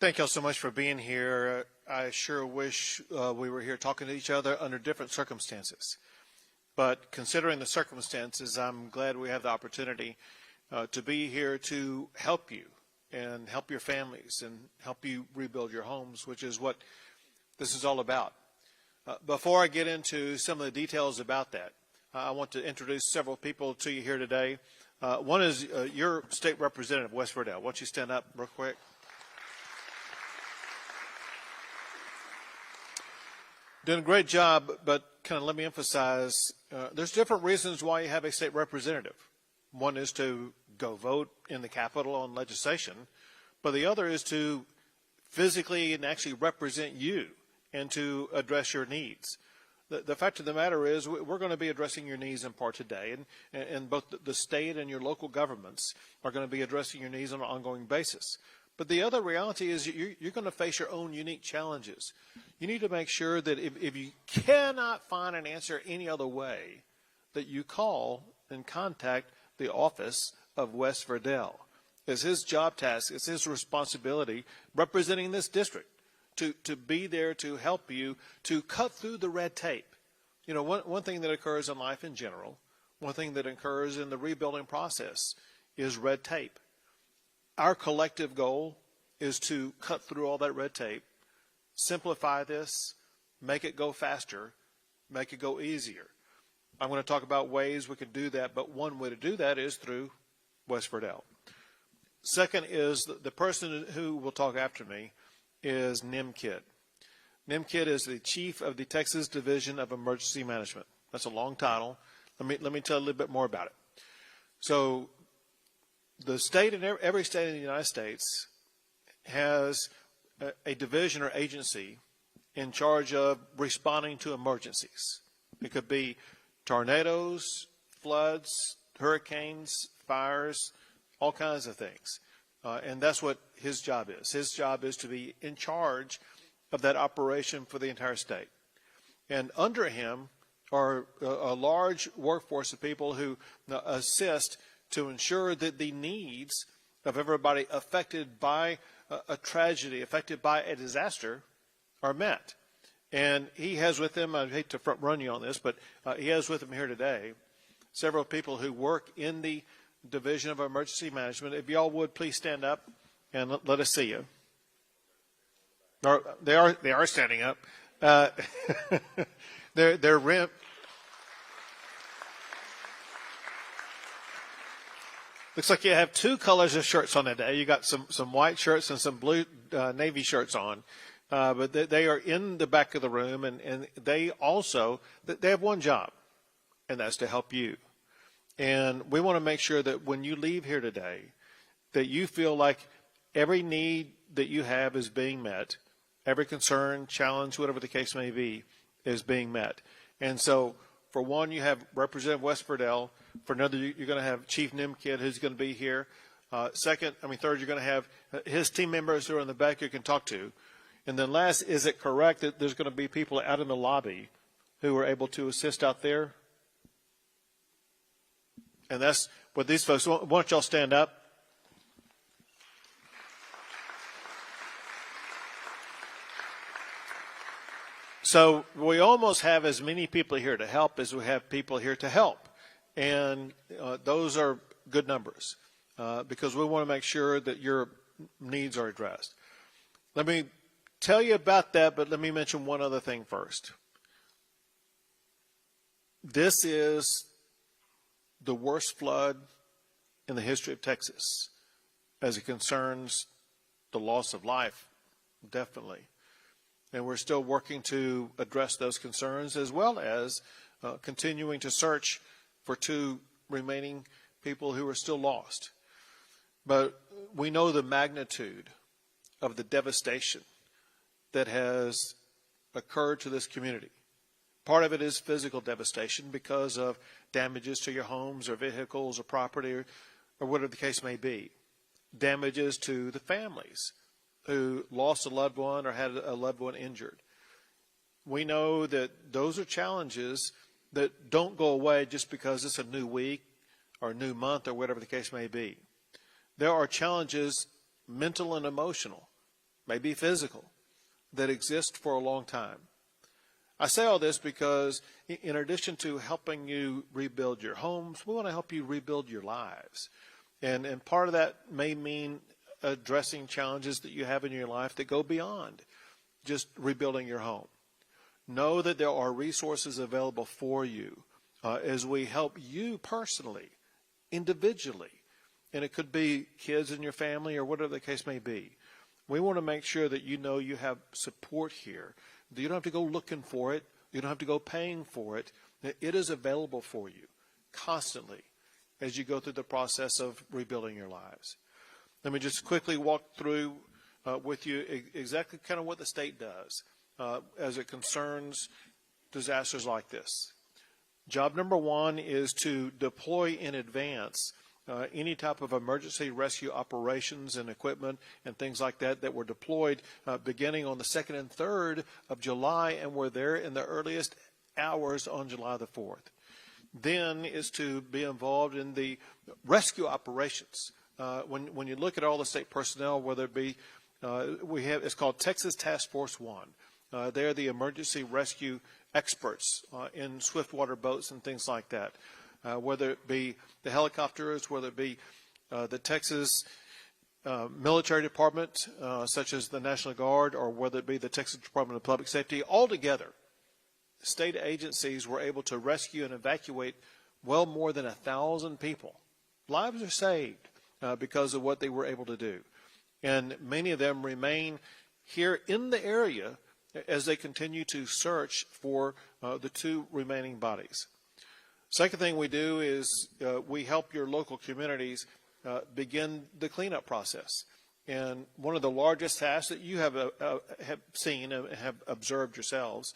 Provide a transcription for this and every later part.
Thank y'all so much for being here. I sure wish we were here talking to each other under different circumstances. But considering the circumstances, I'm glad we have the opportunity to be here to help you and help your families and help you rebuild your homes, which is what this is all about. Before I get into some of the details about that, I want to introduce several people to you here today. One is your state representative, West Verdell. Why don't you stand up real quick? Doing a great job, but kind of let me emphasize, there's different reasons why you have a state representative. One is to go vote in the Capitol on legislation, but the other is to physically and actually represent you and to address your needs. The fact of the matter is we're going to be addressing your needs in part today, and both the state and your local governments are going to be addressing your needs on an ongoing basis. But the other reality is you're going to face your own unique challenges. You need to make sure that if you cannot find an answer any other way, that you call and contact the office of West Verdell. It's his job task, it's his responsibility representing this district to be there to help you to cut through the red tape. You know, one thing that occurs in life in general, one thing that occurs in the rebuilding process is red tape. Our collective goal is to cut through all that red tape, simplify this, make it go faster, make it go easier. I'm going to talk about ways we can do that, but one way to do that is through West Verdell. Second is the person who will talk after me is Nim Kidd. Nim Kidd is the chief of the Texas Division of Emergency Management. That's a long title. Let me tell you a little bit more about it. So the state and every state in the United States has a division or agency in charge of responding to emergencies. It could be tornadoes, floods, hurricanes, fires, all kinds of things. And that's what his job is. His job is to be in charge of that operation for the entire state. And under him are a large workforce of people who assist to ensure that the needs of everybody affected by a tragedy, affected by a disaster, are met. And he has with him, I hate to front run you on this, but he has with him here today several people who work in the Division of Emergency Management. If y'all would please stand up and let us see you. They are standing up. They're rim. Looks like you have two colors of shirts on today. You got some white shirts and some blue navy shirts on. But they are in the back of the room, and they have one job, and that's to help you. And we want to make sure that when you leave here today, that you feel like every need that you have is being met, every concern, challenge, whatever the case may be, is being met. And so, for one, you have Representative West Verdell. For another, you're going to have Chief Nim Kidd, who's going to be here. Third, you're going to have his team members who are in the back you can talk to. And then last, is it correct that there's going to be people out in the lobby who are able to assist out there? And that's what these folks, why don't y'all stand up? So we almost have as many people here to help as we have people here to help. And those are good numbers because we want to make sure that your needs are addressed. Let me tell you about that, but let me mention one other thing first. This is the worst flood in the history of Texas as it concerns the loss of life, definitely. And we're still working to address those concerns as well as continuing to search for two remaining people who are still lost. But we know the magnitude of the devastation that has occurred to this community. Part of it is physical devastation because of damages to your homes or vehicles or property or whatever the case may be. Damages to the families who lost a loved one or had a loved one injured. We know that those are challenges that don't go away just because it's a new week or a new month or whatever the case may be. There are challenges, mental and emotional, maybe physical, that exist for a long time. I say all this because in addition to helping you rebuild your homes, we want to help you rebuild your lives. And part of that may mean addressing challenges that you have in your life that go beyond just rebuilding your home. Know that there are resources available for you as we help you personally, individually. And it could be kids in your family or whatever the case may be. We want to make sure that you know you have support here. You don't have to go looking for it. You don't have to go paying for it. It is available for you constantly as you go through the process of rebuilding your lives. Let me just quickly walk through with you exactly kind of what the state does as it concerns disasters like this. Job number one is to deploy in advance any type of emergency rescue operations and equipment and things like that that were deployed beginning on the 2nd and 3rd of July and were there in the earliest hours on July the 4th. Then is to be involved in the rescue operations. When you look at all the state personnel, whether it be it's called Texas Task Force 1. They're the emergency rescue experts in swiftwater boats and things like that. Whether it be the helicopters, whether it be the Texas military department, such as the National Guard, or whether it be the Texas Department of Public Safety, altogether, state agencies were able to rescue and evacuate well more than 1,000 people. Lives are saved because of what they were able to do. And many of them remain here in the area as they continue to search for the 2 remaining bodies. Second thing we do is we help your local communities begin the cleanup process. And one of the largest tasks that you have seen and have observed yourselves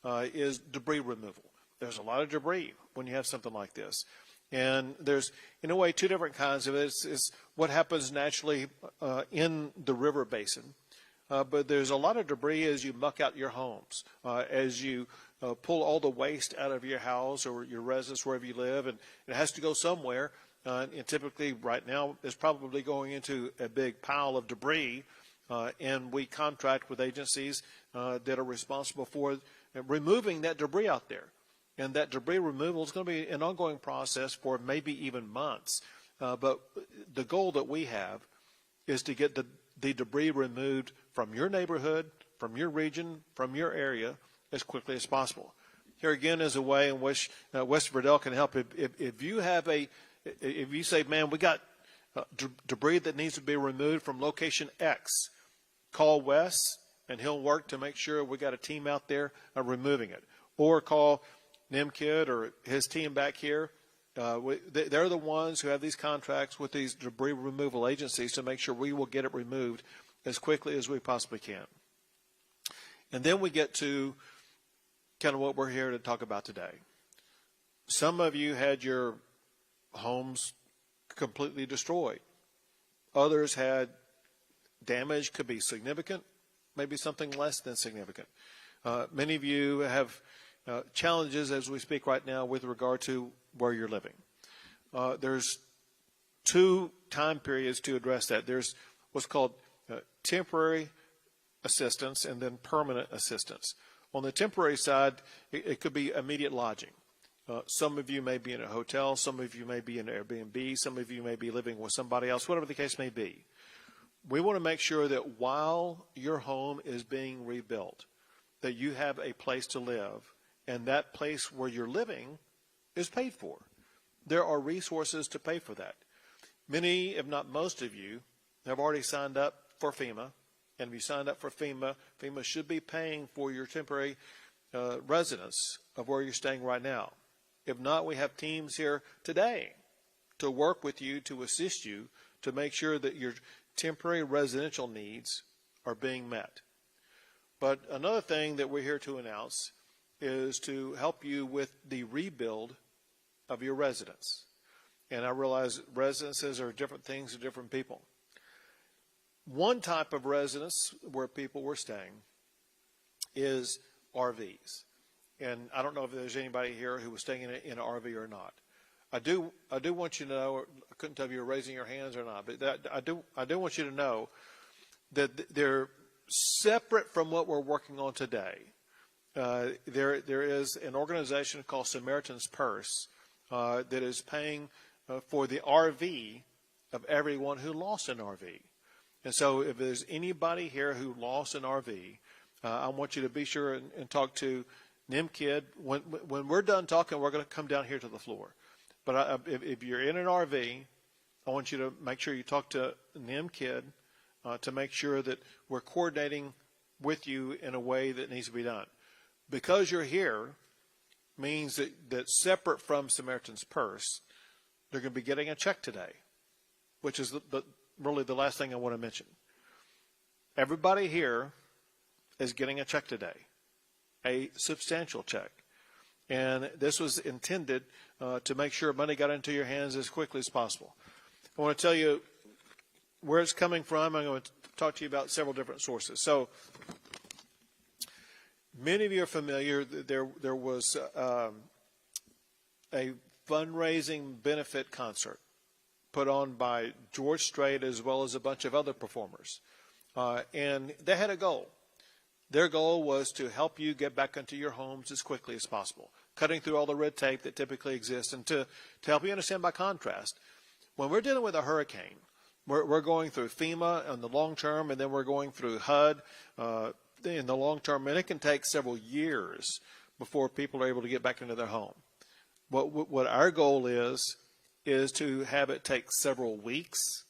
is debris removal. There's a lot of debris when you have something like this. And there's, in a way, 2 different kinds of it. It's what happens naturally in the river basin. But there's a lot of debris as you muck out your homes, as you pull all the waste out of your house or your residence, wherever you live, and it has to go somewhere. And typically right now it's probably going into a big pile of debris, and we contract with agencies that are responsible for removing that debris out there. And that debris removal is going to be an ongoing process for maybe even months. But the goal that we have is to get the debris removed from your neighborhood, from your region, from your area as quickly as possible. Here again is a way in which West Verdell can help. If you say, man, we got debris that needs to be removed from location X, call Wes and he'll work to make sure we got a team out there removing it. Or call Nimkid or his team back here. They're the ones who have these contracts with these debris removal agencies to make sure we will get it removed as quickly as we possibly can. And then we get to kind of what we're here to talk about today. Some of you had your homes completely destroyed. Others had damage, could be significant, maybe something less than significant. Many of you have challenges as we speak right now with regard to where you're living. There's 2 time periods to address that. There's what's called temporary assistance and then permanent assistance. On the temporary side, it could be immediate lodging. Some of you may be in a hotel, some of you may be in Airbnb, some of you may be living with somebody else, whatever the case may be. We want to make sure that while your home is being rebuilt, that you have a place to live, and that place where you're living is paid for. There are resources to pay for that. Many, if not most of you, have already signed up for FEMA. And if you signed up for FEMA, FEMA should be paying for your temporary residence of where you're staying right now. If not, we have teams here today to work with you, to assist you, to make sure that your temporary residential needs are being met. But another thing that we're here to announce is to help you with the rebuild of your residence. And I realize residences are different things to different people. One type of residence where people were staying is RVs. And I don't know if there's anybody here who was staying in an RV or not. I do want you to know, I couldn't tell if you were raising your hands or not, but I do want you to know that there separate from what we're working on today, there is an organization called Samaritan's Purse that is paying for the RV of everyone who lost an RV. And so if there's anybody here who lost an RV, I want you to be sure and talk to NIMKID. When we're done talking, we're going to come down here to the floor. But if you're in an RV, I want you to make sure you talk to NIMKID to make sure that we're coordinating with you in a way that needs to be done. Because you're here means that separate from Samaritan's Purse, they're going to be getting a check today, which is really the last thing I want to mention. Everybody here is getting a check today, a substantial check. And this was intended to make sure money got into your hands as quickly as possible. I want to tell you where it's coming from. I'm going to talk to you about several different sources. So many of you are familiar. There was a fundraising benefit concert put on by George Strait as well as a bunch of other performers. And they had a goal. Their goal was to help you get back into your homes as quickly as possible, cutting through all the red tape that typically exists. And to help you understand by contrast, when we're dealing with a hurricane, we're going through FEMA in the long term, and then we're going through HUD in the long term, and it can take several years before people are able to get back into their home. What our goal is to have it take several weeks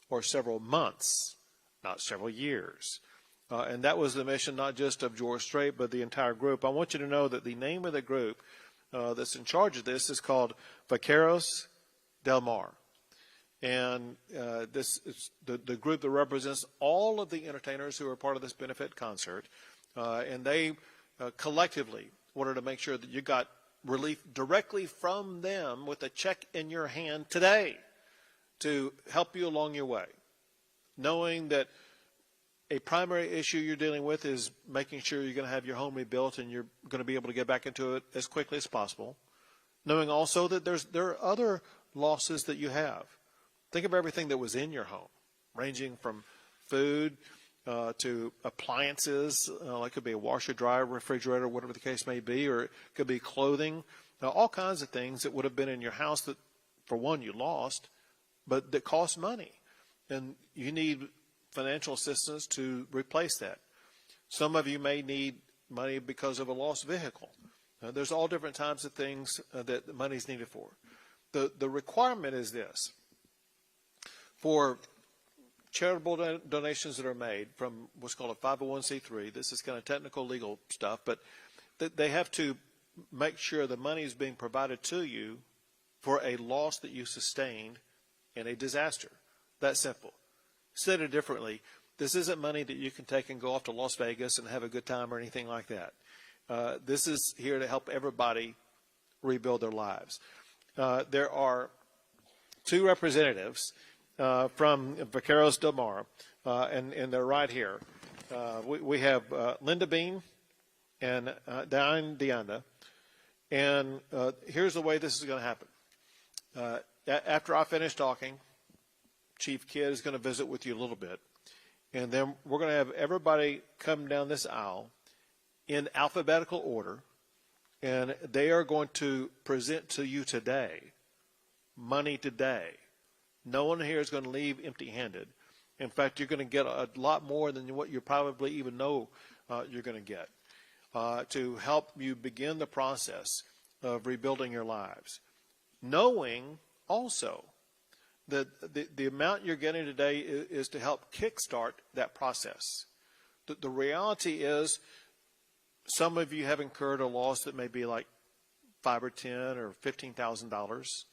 or several months, not several years. And that was the mission not just of George Strait, but the entire group. I want you to know that the name of the group that's in charge of this is called Vaqueros del Mar. And this is the group that represents all of the entertainers who are part of this benefit concert. And they collectively wanted to make sure that you got relief directly from them with a check in your hand today to help you along your way, knowing that a primary issue you're dealing with is making sure you're going to have your home rebuilt and you're going to be able to get back into it as quickly as possible, knowing also that there are other losses that you have. Think of everything that was in your home, ranging from food to appliances, like it could be a washer, dryer, refrigerator, whatever the case may be, or it could be clothing, all kinds of things that would have been in your house that, for one, you lost, but that cost money. And you need financial assistance to replace that. Some of you may need money because of a lost vehicle. There's all different types of things that money is needed for. The requirement is this. For charitable donations that are made from what's called a 501c3, this is kind of technical legal stuff, but they have to make sure the money is being provided to you for a loss that you sustained in a disaster. That's simple. Said differently, this isn't money that you can take and go off to Las Vegas and have a good time or anything like that. This is here to help everybody rebuild their lives. There are two representatives from Vaqueros del Mar, and they're right here. We have Linda Bean and Diane Deanda. And here's the way this is going to happen. After I finish talking, Chief Kidd is going to visit with you a little bit. And then we're going to have everybody come down this aisle in alphabetical order. And they are going to present to you today money today. No one here is going to leave empty-handed. In fact, you're going to get a lot more than what you probably even know you're going to get to help you begin the process of rebuilding your lives. Knowing also that the amount you're getting today is to help kickstart that process. The reality is some of you have incurred a loss that may be like $5,000 or $10,000 or $15,000.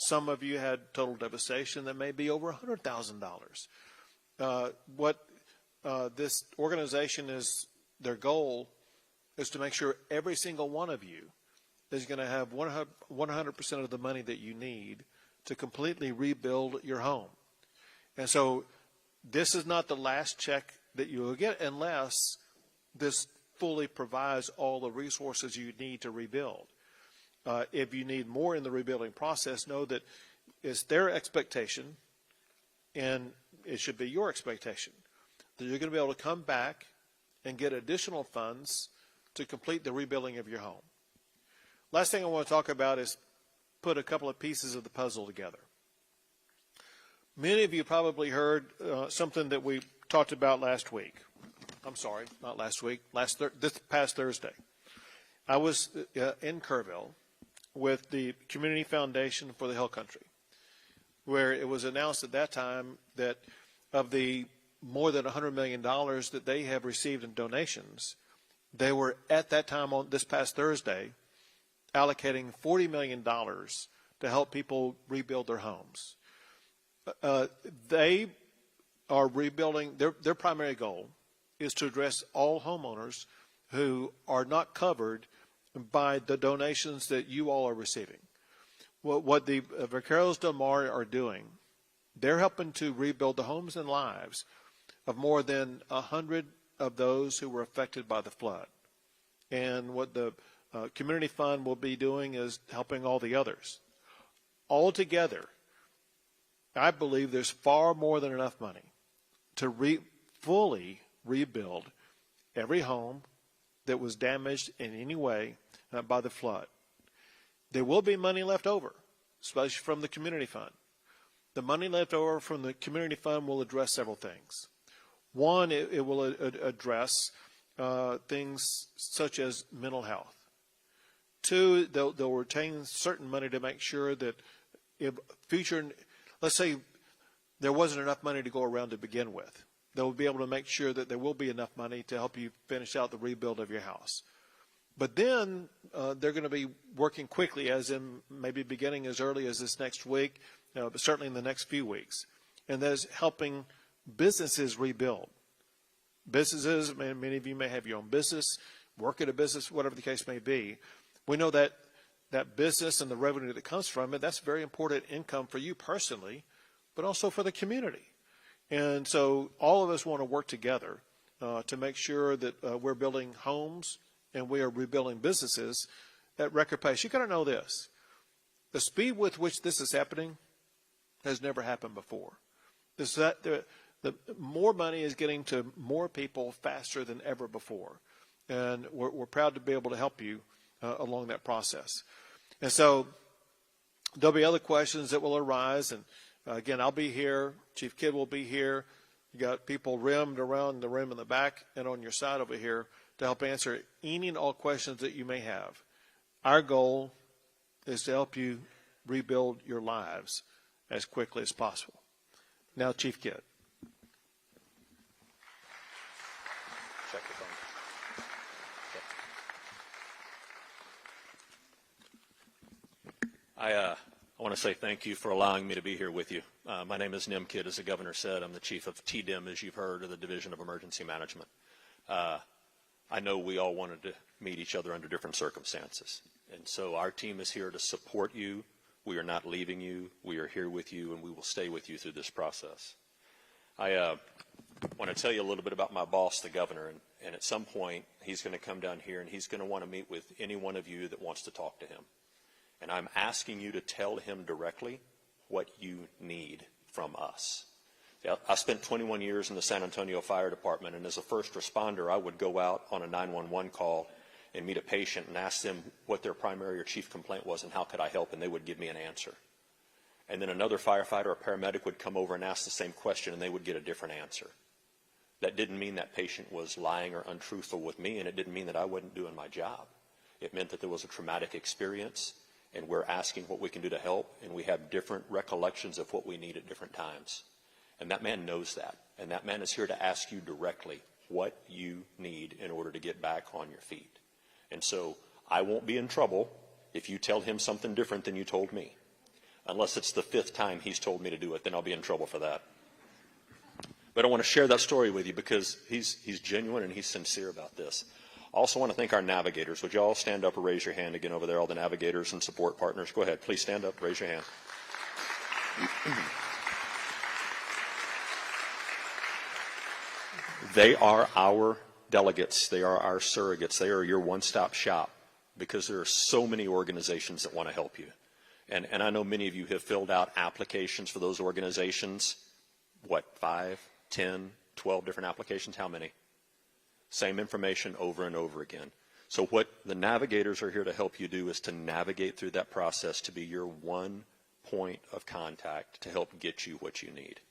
Some of you had total devastation that may be over $100,000. What this organization is, their goal is to make sure every single one of you is going to have 100% of the money that you need to completely rebuild your home. And so this is not the last check that you will get unless this fully provides all the resources you need to rebuild. If you need more in the rebuilding process, know that it's their expectation, and it should be your expectation, that you're going to be able to come back and get additional funds to complete the rebuilding of your home. Last thing I want to talk about is put a couple of pieces of the puzzle together. Many of you probably heard something that we talked about last week. I'm sorry, not last week, this past Thursday. I was in Kerrville with the Community Foundation for the Hill Country, where it was announced at that time that of the more than $100 million that they have received in donations, they were at that time on this past Thursday allocating $40 million to help people rebuild their homes. They are rebuilding, their primary goal is to address all homeowners who are not covered by the donations that you all are receiving. What the Vaqueros Del Mar are doing, they're helping to rebuild the homes and lives of more than 100 of those who were affected by the flood. And what the Community Fund will be doing is helping all the others. Altogether, I believe there's far more than enough money to fully rebuild every home that was damaged in any way by the flood. There will be money left over, especially from the Community Fund. The money left over from the Community Fund will address several things. One, it will address things such as mental health. Two, they'll retain certain money to make sure that if future, let's say there wasn't enough money to go around to begin with, they'll be able to make sure that there will be enough money to help you finish out the rebuild of your house. But then they're going to be working quickly, as in maybe beginning as early as this next week, but certainly in the next few weeks. And that is helping businesses rebuild. Businesses, many of you may have your own business, work at a business, whatever the case may be. We know that that business and the revenue that comes from it, that's very important income for you personally, but also for the community. And so all of us want to work together to make sure that we're building homes and we are rebuilding businesses at record pace. You got to know this. The speed with which this is happening has never happened before. The more money is getting to more people faster than ever before. And we're proud to be able to help you along that process. And so there'll be other questions that will arise. And again, I'll be here. Chief Kidd will be here. You got people rimmed around the rim in the back and on your side over here to help answer any and all questions that you may have. Our goal is to help you rebuild your lives as quickly as possible. Now, Chief Kidd. Check your phone. I want to say thank you for allowing me to be here with you. My name is Nim Kidd, as the governor said. I'm the chief of TDIM, as you've heard, of the Division of Emergency Management. I know we all wanted to meet each other under different circumstances. And so our team is here to support you. We are not leaving you. We are here with you, and we will stay with you through this process. I want to tell you a little bit about my boss, the governor, and at some point he's going to come down here and he's going to want to meet with any one of you that wants to talk to him. And I'm asking you to tell him directly what you need from us. I spent 21 years in the San Antonio Fire Department, and as a first responder, I would go out on a 911 call and meet a patient and ask them what their primary or chief complaint was and how could I help, and they would give me an answer. And then another firefighter or paramedic would come over and ask the same question, and they would get a different answer. That didn't mean that patient was lying or untruthful with me, and it didn't mean that I wasn't doing my job. It meant that there was a traumatic experience, and we're asking what we can do to help, and we have different recollections of what we need at different times. And that man knows that, and that man is here to ask you directly what you need in order to get back on your feet. And so I won't be in trouble if you tell him something different than you told me. Unless it's the 5th time he's told me to do it, then I'll be in trouble for that. But I want to share that story with you because he's genuine and he's sincere about this. I also want to thank our navigators. Would you all stand up or raise your hand again over there, all the navigators and support partners? Go ahead, please stand up, raise your hand. They are our delegates. They are our surrogates. They are your one-stop shop because there are so many organizations that want to help you. And I know many of you have filled out applications for those organizations, 5, 10, 12 different applications. How many? Same information over and over again. So what the navigators are here to help you do is to navigate through that process to be your one point of contact to help get you what you need.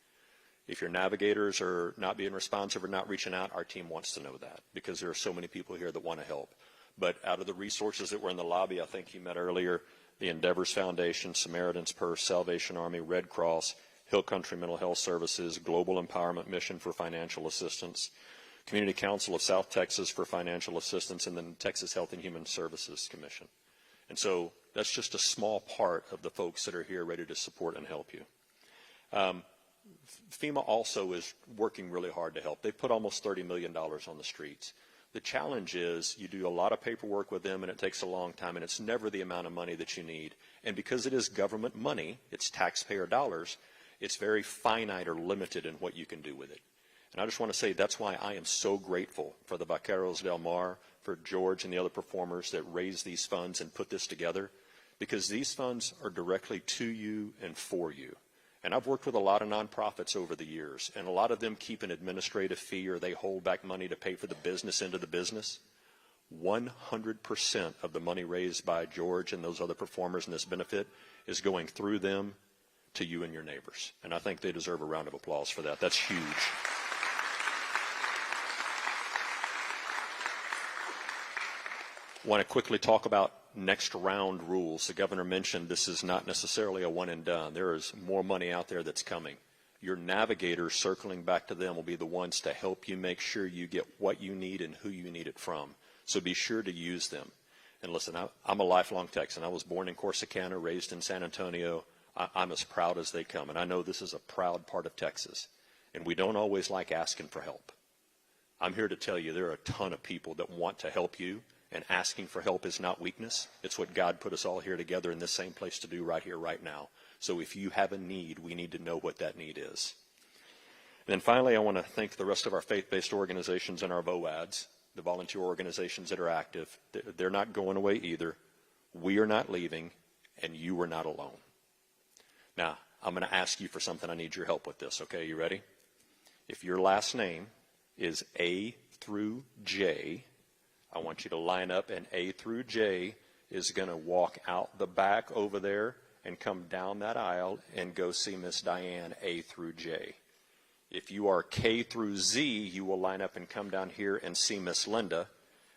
If your navigators are not being responsive or not reaching out, our team wants to know that, because there are so many people here that want to help. But out of the resources that were in the lobby, I think you met earlier, the Endeavors Foundation, Samaritan's Purse, Salvation Army, Red Cross, Hill Country Mental Health Services, Global Empowerment Mission for financial assistance, Community Council of South Texas for financial assistance, and then Texas Health and Human Services Commission. And so that's just a small part of the folks that are here ready to support and help you. FEMA also is working really hard to help. They've put almost $30 million on the streets. The challenge is you do a lot of paperwork with them, and it takes a long time, and it's never the amount of money that you need. And because it is government money, it's taxpayer dollars, it's very finite or limited in what you can do with it. And I just want to say that's why I am so grateful for the Vaqueros del Mar, for George and the other performers that raised these funds and put this together, because these funds are directly to you and for you. And I've worked with a lot of nonprofits over the years, and a lot of them keep an administrative fee or they hold back money to pay for the business into the business. 100% of the money raised by George and those other performers in this benefit is going through them to you and your neighbors. And I think they deserve a round of applause for that. That's huge. I want to quickly talk about next round rules. The governor mentioned this is not necessarily a one and done. There is more money out there that's coming. Your navigators, circling back to them, will be the ones to help you make sure you get what you need and who you need it from. So be sure to use them. And listen, I'm a lifelong Texan. I was born in Corsicana, raised in San Antonio. I'm as proud as they come. And I know this is a proud part of Texas. And we don't always like asking for help. I'm here to tell you there are a ton of people that want to help you. And asking for help is not weakness. It's what God put us all here together in this same place to do right here, right now. So if you have a need, we need to know what that need is. And then finally, I want to thank the rest of our faith-based organizations and our VOADs, the volunteer organizations that are active. They're not going away either. We are not leaving, and you are not alone. Now, I'm going to ask you for something. I need your help with this, okay? You ready? If your last name is A through J, I want you to line up, and A through J is going to walk out the back over there and come down that aisle and go see Miss Diane, A through J. If you are K through Z, you will line up and come down here and see Miss Linda.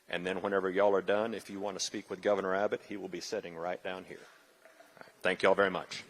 And then whenever y'all are done, if you want to speak with Governor Abbott, he will be sitting right down here. All right. Thank y'all very much.